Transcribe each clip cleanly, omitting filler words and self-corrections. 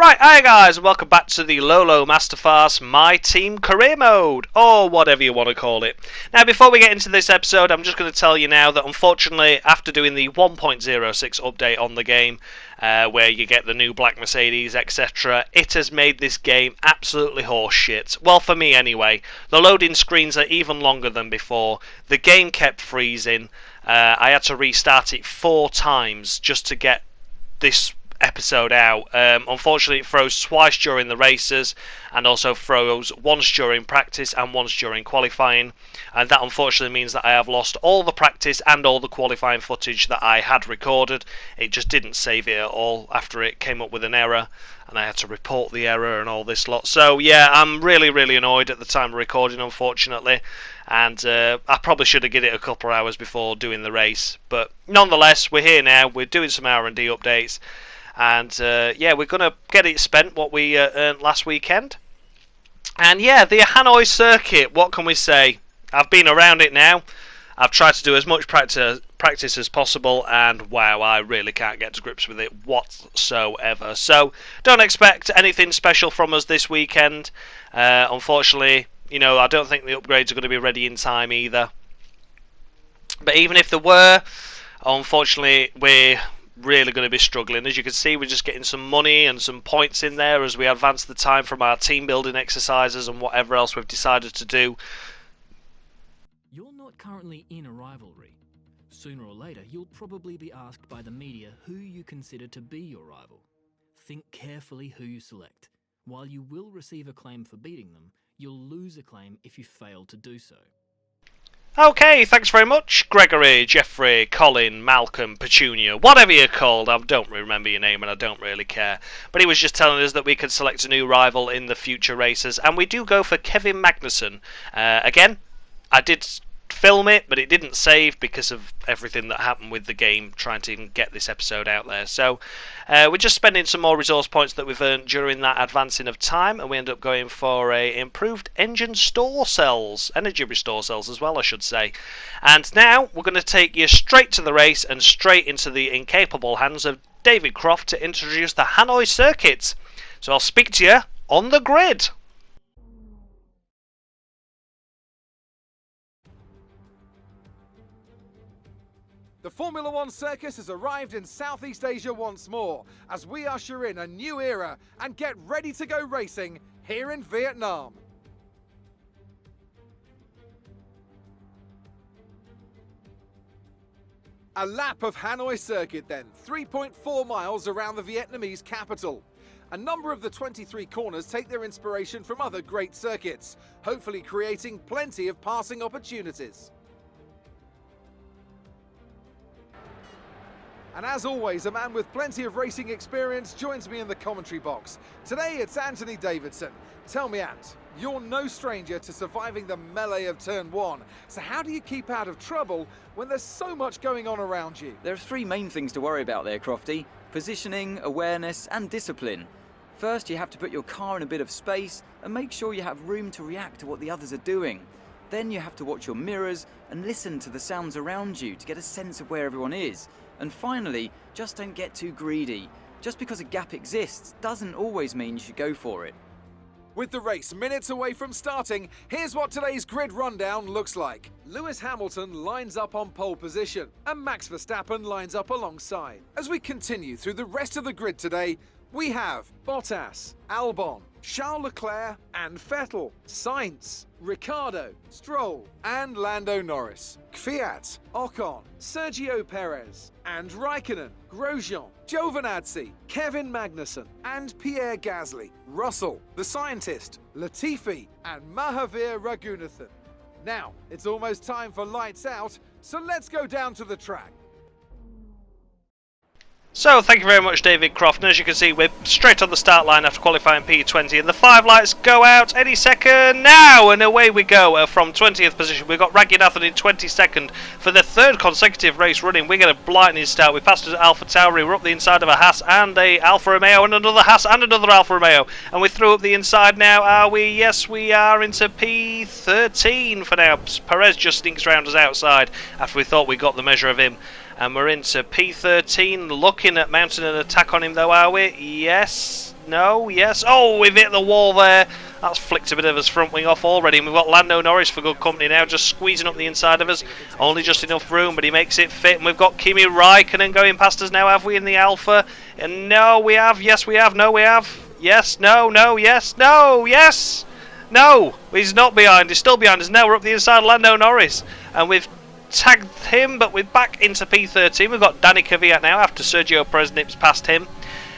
Right, hi guys, and welcome back to the Lola Mastercard My Team career mode, or whatever you want to call it. Now, before we get into this episode, I'm just going to tell you now that unfortunately, after doing the 1.06 update on the game, where you get the new black Mercedes, etc., it has made this game absolutely horseshit. Well, for me anyway. The loading screens are even longer than before. The game kept freezing. I had to restart it 4 times just to get this episode out. Unfortunately, it froze twice during the races and also froze once during practice and once during qualifying, and that unfortunately means that I have lost all the practice and all the qualifying footage that I had recorded. It just didn't save it at all after it came up with an error and I had to report the error and all this lot. So yeah, I'm really annoyed at the time of recording, unfortunately, and I probably should have given it a couple of hours before doing the race, but nonetheless, we're here now. We're doing some R&D updates. And yeah, we're going to get it spent what we earned last weekend. And yeah, the Hanoi circuit, what can we say? I've been around it now. I've tried to do as much practice as possible, and wow, I really can't get to grips with it whatsoever. So don't expect anything special from us this weekend. Unfortunately, you know, I don't think the upgrades are going to be ready in time either. But even if there were, unfortunately, we're really going to be struggling. As you can see, we're just getting some money and some points in there as we advance the time from our team building exercises and whatever else we've decided to do. You're not currently in a rivalry. Sooner or later, you'll probably be asked by the media who you consider to be your rival. Think carefully who you select. While you will receive acclaim for beating them, you'll lose acclaim if you fail to do so. Okay, thanks very much, Gregory, Jeffrey, Colin, Malcolm, Petunia, whatever you're called. I don't remember your name and I don't really care. But he was just telling us that we could select a new rival in the future races, and we do go for Kevin Magnussen. Again, I did film it, but it didn't save because of everything that happened with the game trying to even get this episode out there. So we're just spending some more resource points that we've earned during that advancing of time, and we end up going for a improved engine store cells, energy restore cells as well, I should say. And now we're going to take you straight to the race and straight into the incapable hands of David Croft to introduce the Hanoi circuit. So I'll speak to you on the grid. The Formula One circus has arrived in Southeast Asia once more, as we usher in a new era and get ready to go racing here in Vietnam. A lap of Hanoi circuit then, 3.4 miles around the Vietnamese capital. A number of the 23 corners take their inspiration from other great circuits, hopefully creating plenty of passing opportunities. And as always, a man with plenty of racing experience joins me in the commentary box. Today it's Anthony Davidson. Tell me, Ant, you're no stranger to surviving the melee of turn 1. So how do you keep out of trouble when there's so much going on around you? There are 3 main things to worry about there, Crofty. Positioning, awareness and discipline. First, you have to put your car in a bit of space and make sure you have room to react to what the others are doing. Then you have to watch your mirrors and listen to the sounds around you to get a sense of where everyone is. And finally, just don't get too greedy. Just because a gap exists doesn't always mean you should go for it. With the race minutes away from starting, here's what today's grid rundown looks like. Lewis Hamilton lines up on pole position, and Max Verstappen lines up alongside. As we continue through the rest of the grid today, we have Bottas, Albon, Charles Leclerc and Vettel, Sainz, Ricciardo, Stroll and Lando Norris, Kvyat, Ocon, Sergio Perez and Raikkonen, Grosjean, Giovinazzi, Kevin Magnussen and Pierre Gasly, Russell, the scientist, Latifi and Mahavir Raghunathan. Now, it's almost time for lights out, so let's go down to the track. So, thank you very much, David Croft. And as you can see, we're straight on the start line after qualifying P20, and the 5 lights go out any second now, and away we go from 20th position. We've got Raghunathan in 22nd for the 3rd consecutive race running. We get a blinding start. We passed us Alpha Tauri, we're up the inside of a Haas and a Alfa Romeo, and another Haas and another Alfa Romeo. And we through up the inside now, are we? Yes, we are into P13 for now. Perez just sneaks round us outside after we thought we got the measure of him. And we're into P13, looking at mounting an attack on him though, are we? Yes, no, yes. Oh, we've hit the wall there. That's flicked a bit of his front wing off already. And we've got Lando Norris for good company now, just squeezing up the inside of us. Only just enough room, but he makes it fit. And we've got Kimi Räikkönen going past us now, have we, in the Alpha? And no, we have. Yes, we have. No, we have. Yes, no, no, yes, no, yes. No, he's not behind. He's still behind us. Now we're up the inside of Lando Norris. And we've tagged him, but we're back into P13. We've got Danny Kvyat now after Sergio Perez nips past him.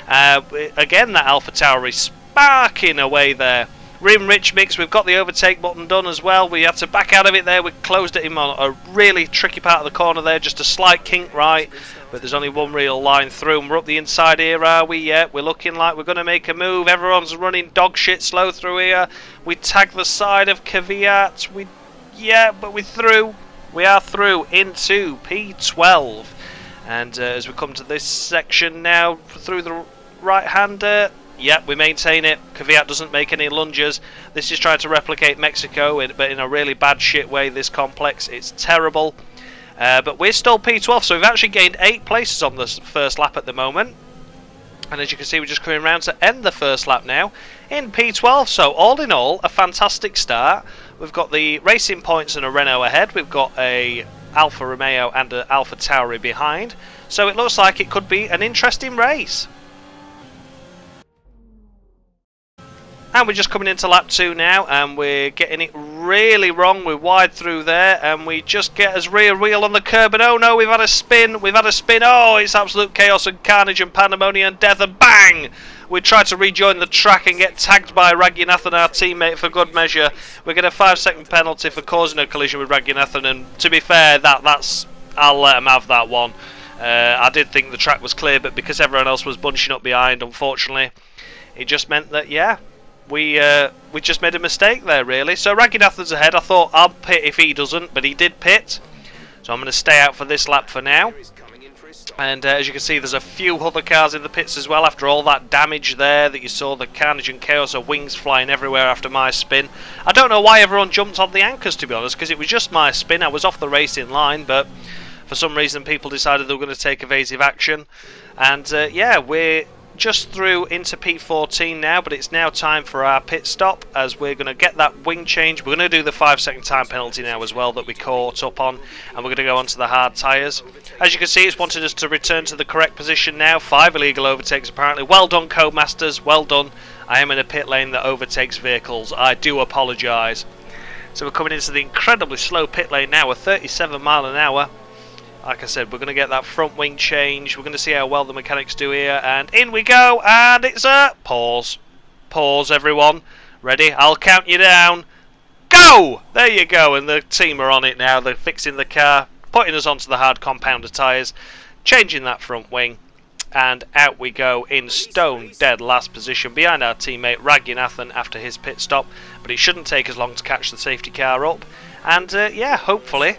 Again, that Alpha Tauri sparking away there. Rim Rich Mix, we've got the overtake button done as well. We had to back out of it there. We closed at him on a really tricky part of the corner there, just a slight kink right, but there's only one real line through. And we're up the inside here, are we? Yeah, we're looking like we're going to make a move. Everyone's running dog shit slow through here. We tag the side of Kvyat. But we're through. We are through into P12. And as we come to this section now, through the right-hander, yep, we maintain it. Kvyat doesn't make any lunges. This is trying to replicate Mexico, but in a really bad shit way, this complex. It's terrible. But we're still P12, so we've actually gained 8 places on this first lap at the moment. And as you can see, we're just coming around to end the first lap now in P12. So all in all, a fantastic start. We've got the Racing Points and a Renault ahead. We've got a Alfa Romeo and an Alpha Tauri behind. So it looks like it could be an interesting race. And we're just coming into lap 2 now, and we're getting it really wrong. We're wide through there, and we just get us rear wheel on the curb, and oh no, we've had a spin. Oh, it's absolute chaos and carnage and pandemonium and death, and bang! We try to rejoin the track and get tagged by Raghunathan, our teammate, for good measure. We get a 5-second penalty for causing a collision with Raghunathan, and to be fair, I'll let him have that one. I did think the track was clear, but because everyone else was bunching up behind, unfortunately, it just meant that, yeah, we just made a mistake there, really. So Raghunathan's ahead. I thought I'll pit if he doesn't, but he did pit. So I'm going to stay out for this lap for now. And as you can see, there's a few other cars in the pits as well after all that damage there that you saw, the carnage and chaos of wings flying everywhere after my spin. I don't know why everyone jumped on the anchors, to be honest, because it was just my spin. I was off the racing line, but for some reason people decided they were going to take evasive action. And yeah, we're just through into P14 now, but it's now time for our pit stop as we're going to get that wing change. We're going to do the 5-second time penalty now as well that we caught up on, and we're going to go onto the hard tyres. As you can see, it's wanted us to return to the correct position now. 5 illegal overtakes apparently. Well done, Codemasters, well done. I am in a pit lane that overtakes vehicles. I do apologise. So we're coming into the incredibly slow pit lane now, a 37 mile an hour. Like I said, we're going to get that front wing change. We're going to see how well the mechanics do here. And in we go. And it's a pause. Pause, everyone. Ready? I'll count you down. Go! There you go. And the team are on it now. They're fixing the car, putting us onto the hard compounder tyres, changing that front wing. And out we go in stone dead last position behind our teammate Raghunathan after his pit stop. But it shouldn't take as long to catch the safety car up. And yeah, hopefully,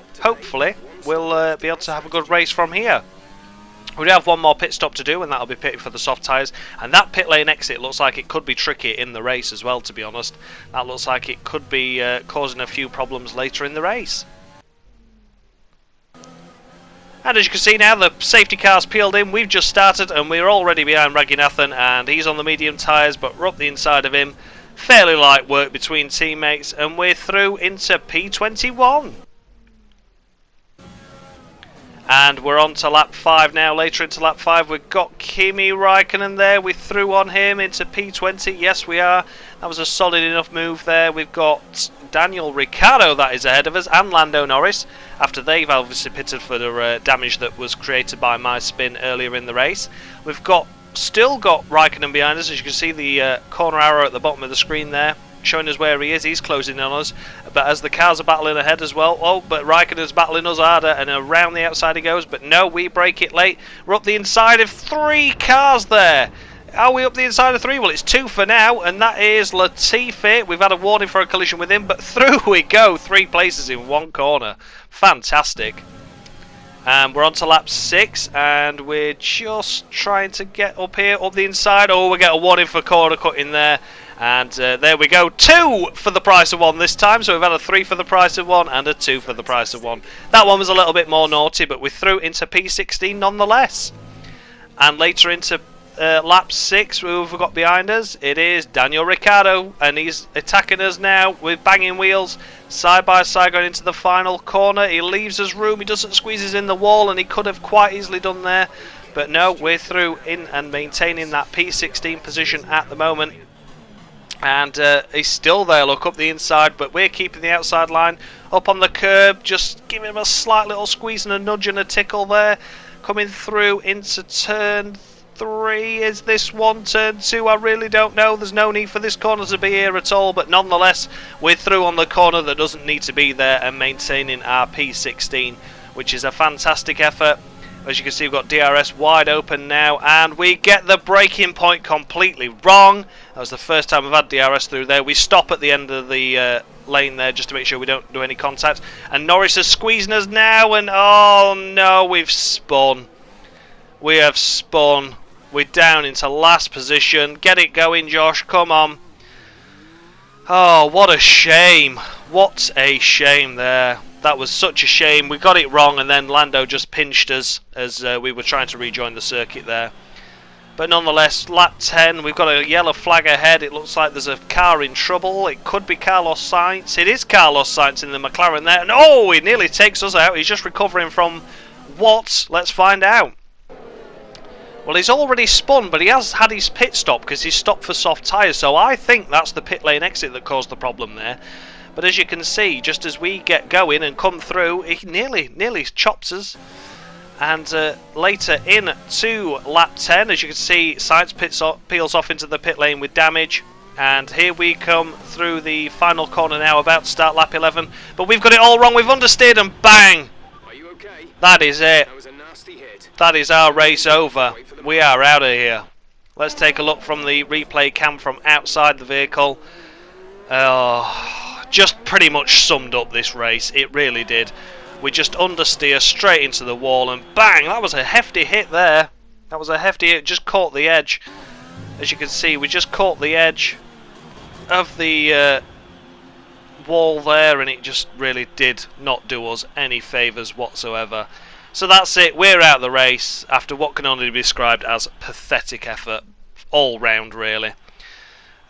we'll be able to have a good race from here. We do have one more pit stop to do, and that'll be pitting for the soft tyres. And that pit lane exit looks like it could be tricky in the race as well, to be honest. That looks like it could be causing a few problems later in the race. And as you can see now, the safety car's peeled in. We've just started, and we're already behind Raghunathan, and he's on the medium tyres, but we're up the inside of him. Fairly light work between teammates, and we're through into P21. And we're on to lap 5 now. Later into lap 5, we've got Kimi Räikkönen there. We're through on him into P20. Yes, we are. That was a solid enough move there. We've got Daniel Ricciardo that is ahead of us, and Lando Norris, after they've obviously pitted for the damage that was created by my spin earlier in the race. We've still got Räikkönen behind us. As you can see, the corner arrow at the bottom of the screen there, showing us where he is. He's closing in on us, but as the cars are battling ahead as well, oh, but Raikkonen's battling us harder, and around the outside he goes, but no, we break it late. We're up the inside of 3 cars there. Are we up the inside of 3? Well, it's 2 for now, and that is Latifi. We've had a warning for a collision with him, but through we go. 3 places in 1 corner. Fantastic. And we're on to lap 6, and we're just trying to get up here, up the inside. Oh, we get a warning for corner cutting there. And there we go, 2 for the price of 1 this time. So we've had a 3 for the price of 1 and a 2 for the price of 1. That one was a little bit more naughty, but we're through into P16 nonetheless. And later into lap 6, who have we got behind us? It is Daniel Ricciardo, and he's attacking us now with banging wheels, side by side going into the final corner. He leaves us room, he doesn't squeeze us in the wall, and he could have quite easily done there. But no, we're through in and maintaining that P16 position at the moment. And he's still there, look, up the inside, but we're keeping the outside line up on the curb, just giving him a slight little squeeze and a nudge and a tickle there. Coming through into turn 3, is this one? Turn 2, I really don't know. There's no need for this corner to be here at all, but nonetheless, we're through on the corner that doesn't need to be there and maintaining our P16, which is a fantastic effort. As you can see, we've got DRS wide open now, and we get the braking point completely wrong. That was the first time we've had DRS through there. We stop at the end of the lane there just to make sure we don't do any contact. And Norris is squeezing us now, and oh no, we've spun. We have spun. We're down into last position. Get it going, Josh. Come on. Oh, what a shame. What a shame there. That was such a shame. We got it wrong, and then Lando just pinched us as we were trying to rejoin the circuit there. But nonetheless, lap 10, we've got a yellow flag ahead. It looks like there's a car in trouble. It could be Carlos Sainz. It is Carlos Sainz in the McLaren there. And oh, he nearly takes us out. He's just recovering from what? Let's find out. Well, he's already spun, but he has had his pit stop because he's stopped for soft tyres. So I think that's the pit lane exit that caused the problem there. But as you can see, just as we get going and come through, he nearly chops us. And later in to lap 10, as you can see, Sainz peels off into the pit lane with damage. And here we come through the final corner now, about to start lap 11. But we've got it all wrong, we've understeered, and bang! Are you okay? That is it. That was a nasty hit. That is our race over. We are out of here. Let's take a look from the replay cam from outside the vehicle. Just pretty much summed up this race. It really did. We just understeer straight into the wall, and bang! That was a hefty hit there. That was a hefty hit. Just caught the edge. As you can see, we just caught the edge of the wall there, and it just really did not do us any favours whatsoever. So that's it. We're out of the race after what can only be described as pathetic effort all round, really.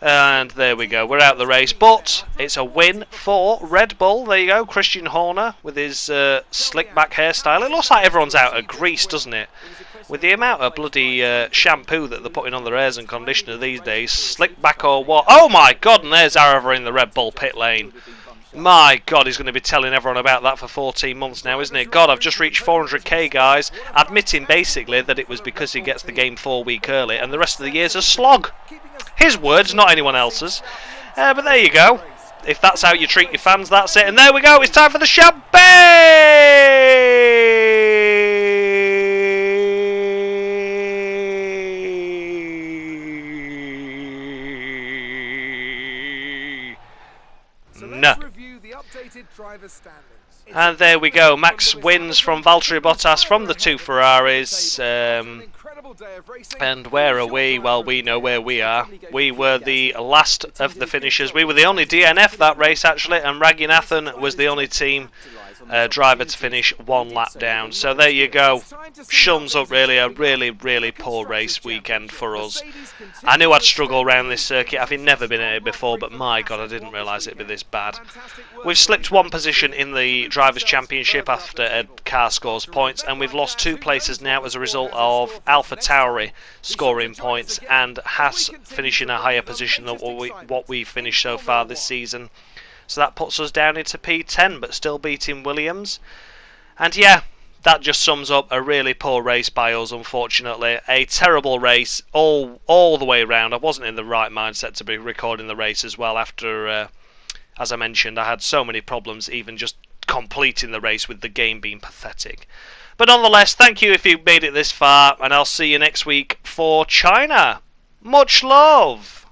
And there we go, we're out of the race, but it's a win for Red Bull. There you go, Christian Horner with his slick back hairstyle. It looks like everyone's out of grease, doesn't it? With the amount of bloody shampoo that they're putting on their hairs and conditioner these days, slick back or what? Oh my god, and there's Araver in the Red Bull pit lane. My god, he's going to be telling everyone about that for 14 months now, isn't it? God, I've just reached 400k, guys, admitting basically that it was because he gets the game 4 weeks early and the rest of the year's a slog. His words, not anyone else's. But there you go. If that's how you treat your fans, that's it. And there we go, it's time for the champagne! No. And there we go, Max wins from Valtteri Bottas from the 2 Ferraris. And where are we? Well, we know where we are. We were the last of the finishers. We were the only DNF that race, actually, and Raghunathan was the only team driver to finish 1 lap down. So there you go. Sums up really a really poor race weekend for us. I knew I'd struggle around this circuit, having never been in it before, but my god, I didn't realise it'd be this bad. We've slipped 1 position in the Drivers' Championship after a car scores points, and we've lost 2 places now as a result of AlphaTauri scoring points and Haas finishing a higher position than what we finished so far this season. So that puts us down into P10, but still beating Williams. And yeah, that just sums up a really poor race by us, unfortunately. A terrible race all the way around. I wasn't in the right mindset to be recording the race as well after, as I mentioned, I had so many problems even just completing the race with the game being pathetic. But nonetheless, thank you if you made it this far, and I'll see you next week for China. Much love!